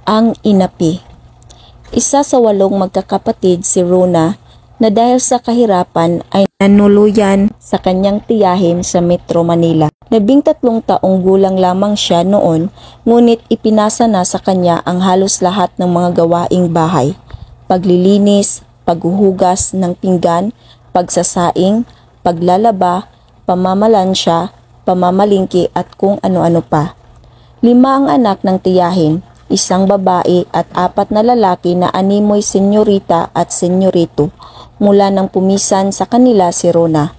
Ang inapi. Isa sa 8 magkakapatid si Rona na dahil sa kahirapan ay nanuluyan sa kanyang tiyahin sa Metro Manila. 13 taong gulang lamang siya noon, ngunit ipinasa na sa kanya ang halos lahat ng mga gawaing bahay. Paglilinis, paghuhugas ng pinggan, pagsasaing, paglalaba, pamamalansya, pamamalingki at kung ano-ano pa. 5 ang anak ng tiyahin, 1 babae at 4 na lalaki na animoy senyorita at senyorito mula nang pumisan sa kanila si Rona.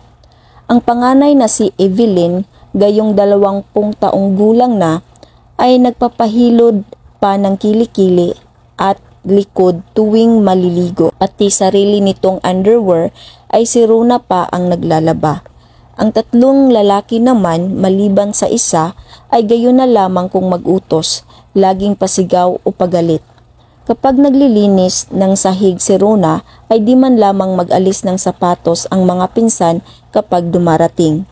Ang panganay na si Evelyn, gayong 20 taong gulang na, ay nagpapahilod pa ng kilikili at likod tuwing maliligo. Pati sarili nitong underwear ay si Rona pa ang naglalaba. Ang 3 lalaki naman, maliban sa isa, ay gayon na lamang kung mag-utos, laging pasigaw o pagalit. Kapag naglilinis ng sahig si Rona, ay di man lamang mag-alis ng sapatos ang mga pinsan kapag dumarating.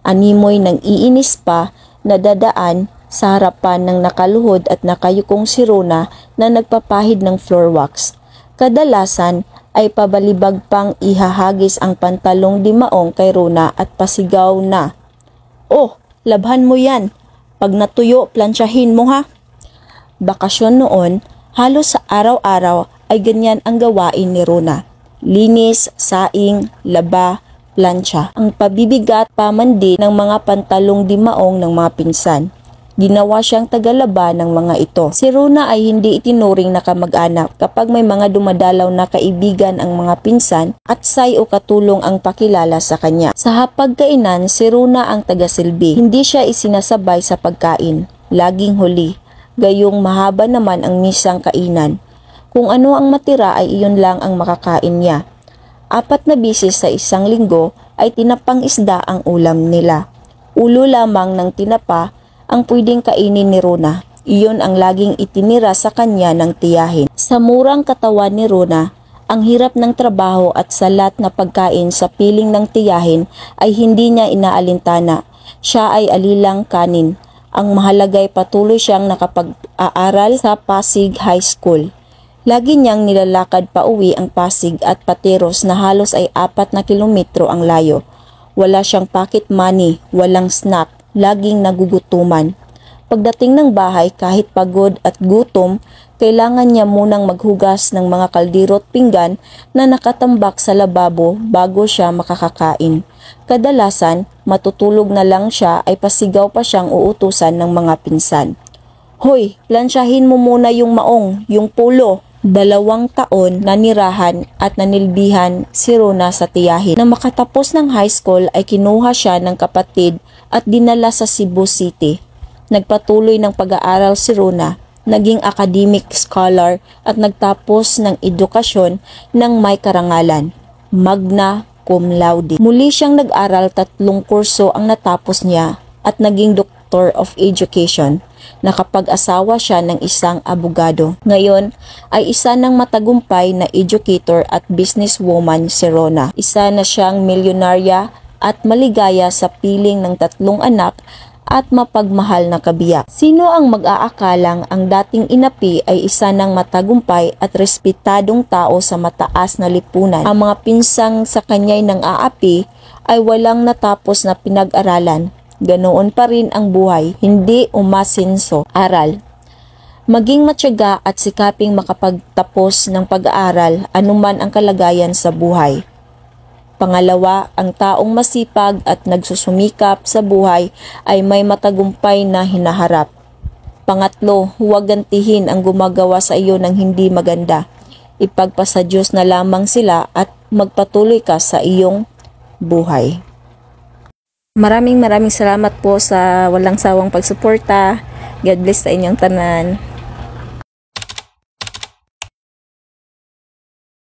Animoy nang iinis pa na dadaan sa harapan ng nakaluhod at nakayukong si Rona na nagpapahid ng floor wax. Kadalasan ay pabalibag pang ihahagis ang pantalong di maong kay Rona at pasigaw na, "Oh, labhan mo yan. Pag natuyo, plansyahin mo ha." Bakasyon noon, halos sa araw-araw ay ganyan ang gawain ni Rona. Linis, saing, laba, plansya. Ang pabibigat pa man din ng mga pantalong di maong ng mga pinsan. Ginawa siyang tagalaba ng mga ito. Si Rona ay hindi itinuring na kamag-anak kapag may mga dumadalaw na kaibigan ang mga pinsan at say o katulong ang pakilala sa kanya. Sa hapagkainan, si Rona ang tagasilbi. Hindi siya isinasabay sa pagkain. Laging huli. Gayong mahaba naman ang misang kainan. Kung ano ang matira ay iyon lang ang makakain niya. 4 na bisis sa isang linggo ay tinapang isda ang ulam nila. Ulo lamang ng tinapa ang pwedeng kainin ni Rona. Iyon ang laging itinira sa kanya ng tiyahin. Sa murang katawan ni Rona, ang hirap ng trabaho at salat na pagkain sa piling ng tiyahin ay hindi niya inaalintana. Siya ay alilang kanin. Ang mahalagay patuloy siyang nakapag-aaral sa Pasig High School. Lagi niyang nilalakad pa uwi ang Pasig at Pateros na halos ay 4 na kilometro ang layo. Wala siyang pocket money, walang snack, laging nagugutuman. Pagdating ng bahay, kahit pagod at gutom, kailangan niya munang maghugas ng mga kaldero at pinggan na nakatambak sa lababo bago siya makakakain. Kadalasan, matutulog na lang siya ay pasigaw pa siyang uutusan ng mga pinsan. "Hoy, plansyahin mo muna yung maong, yung pulo." 2 taon nanirahan at nanilbihan si Rona sa tiyahin. Na makatapos ng high school ay kinuha siya ng kapatid at dinala sa Cebu City. Nagpatuloy ng pag-aaral si Rona, naging academic scholar at nagtapos ng edukasyon ng may karangalan, magna cum laude. Muli siyang nag-aral, 3 kurso ang natapos niya at naging Doctor of Education. Nakapag-asawa siya ng isang abogado. Ngayon ay isa ng matagumpay na educator at businesswoman si Rona. Isa na siyang milyonarya at maligaya sa piling ng 3 anak at mapagmahal na kabiyak. Sino ang mag-aakalang ang dating inapi ay isa ng matagumpay at respetadong tao sa mataas na lipunan? Ang mga pinsang sa kanya'y nang aapi ay walang natapos na pinag-aralan. Ganoon pa rin ang buhay, hindi umasenso. Aral. Maging matyaga at sikaping makapagtapos ng pag-aaral anuman ang kalagayan sa buhay. Pangalawa, ang taong masipag at nagsusumikap sa buhay ay may matagumpay na hinaharap. Pangatlo, huwag gantihin ang gumagawa sa iyo ng hindi maganda. Ipagpasa Diyos na lamang sila at magpatuloy ka sa iyong buhay. Maraming salamat po sa walang sawang pagsuporta. God bless sa inyong tanan.